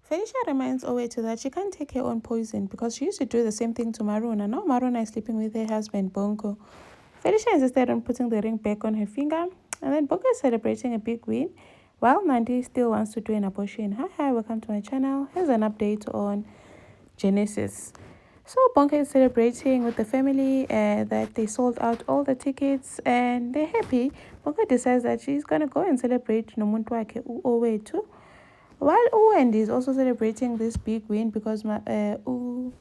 Felicia reminds Owethu that she can't take her own poison because she used to do the same thing to Maruna. Now Maruna is sleeping with her husband, Bonko. Felicia insisted on putting the ring back on her finger, and then Bonko is celebrating a big win, while Nandi still wants to do an abortion. Hi, welcome to my channel. Here's an update on Genesis. So Bonko is celebrating with the family that they sold out all the tickets and they're happy. Bonko decides that she's going to go and celebrate nomuntu wakhe Owethu. While Uwendi is also celebrating this big win because Maruna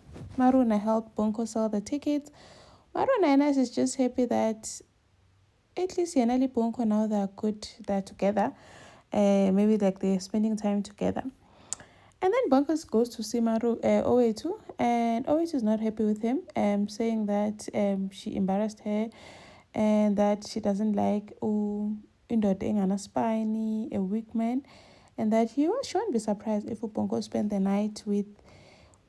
helped Bonko sell the tickets. Maruna and us is just happy that at least Yanali Bonko now they're together. Maybe like they're spending time together. And then Bonko goes to see Owethu, and Owethu is not happy with him, saying that she embarrassed her and that she doesn't like indoda enganaspine, a weak man, and that she won't be surprised if Bonko spent the night with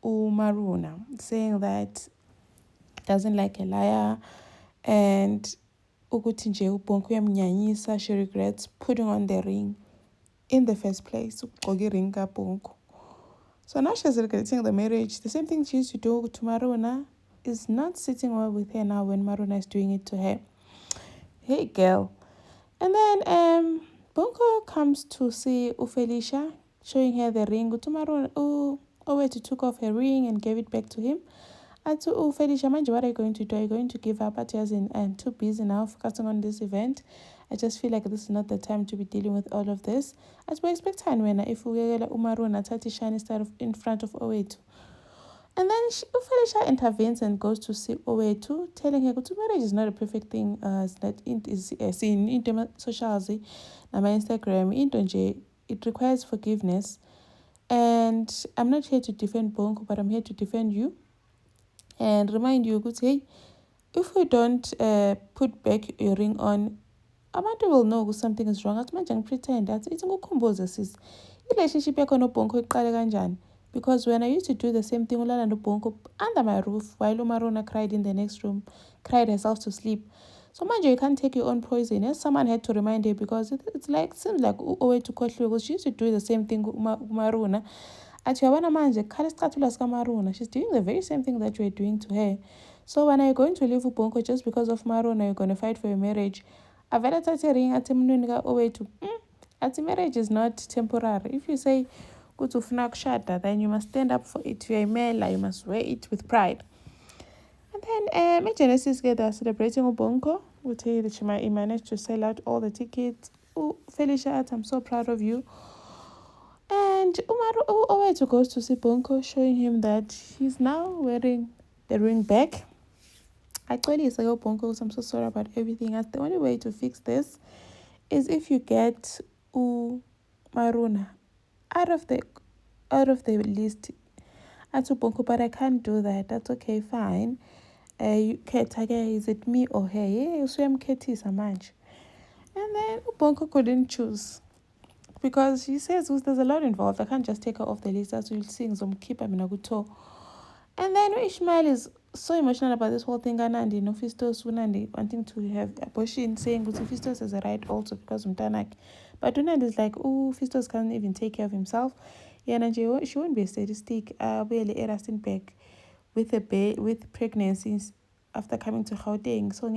Maruna, saying that doesn't like a liar and ukuthi nje uBonko uyamnyanyisa. She regrets putting on the ring in the first place. Ugqoke iring kaBonko. So now she's regretting the marriage. The same thing she used to do to Maruna is not sitting well with her now when Maruna is doing it to her. Hey girl. And then Bonko comes to see Felicia, showing her the ring. Maruna, Owethu took off her ring and gave it back to him. And to Felicia, manje, what are you going to do? Are you going to give up? But I'm too busy now focusing on this event. I just feel like this is not the time to be dealing with all of this. As we expect when if we Maruna Tati shiny star in front of Owethu. And then Felicia intervenes and goes to see Owethu, telling her that marriage is not a perfect thing. It's not seen in socials, my Instagram, it requires forgiveness. And I'm not here to defend Bonko, but I'm here to defend you and remind you, hey, if we don't put back your ring on, abantu will know something is wrong. Athi pretend that it's ngokukhumbuza sis. Relationship yakho noBonko iqale kanjani? Because when I used to do the same thing ulala noBonko under my roof while Maruna cried in the next room, cried herself to sleep. So manje you can't take your own poison. Yes, someone had to remind her because seems like Owethu ukhohliwe because she used to do the same thing Maruna. Athi uyabona manje khala isicathulo sikaMaruna. She's doing the very same thing that you are doing to her. So when are you going to leave uBonko just because of Maruna, you're going to fight for your marriage? Avela thathe ring athi emnweni ka-Owethu. Athi marriage is not temporary. If you say ukuthi ufuna ukushada, then you must stand up for it. You're a male, you must wear it with pride. And then Genesis they are celebrating uBonko. We'll tell you that she managed to sell out all the tickets. Felicia, I'm so proud of you. And Owethu goes to see Bonko, showing him that he's now wearing the ring back. I told you, Bonko, I'm so sorry about everything. As the only way to fix this is if you get Maruna out of the list. At Bonko, but I can't do that. That's okay, fine. Is it me or her? Yeah, so I'm Ketisa manch. And then Bonko couldn't choose. Because she says there's a lot involved. I can't just take her off the list. As we'll see, keep him in a good toe. And then Ishmael is so emotional about this whole thing. Nandi, Fistos, Nandi wanting to have abortion, saying that Fistos has a right also because Mtanak. But Nandi is like, Fistos can't even take care of himself. Yeah, and she won't be a statistic. Really, Erastenbeck with pregnancies after coming to Gauteng. So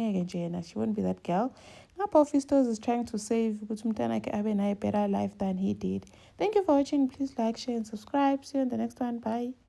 she won't be that girl. Paul Fistos is trying to save Mtanak have a better life than he did. Thank you for watching. Please like, share, and subscribe. See you in the next one. Bye.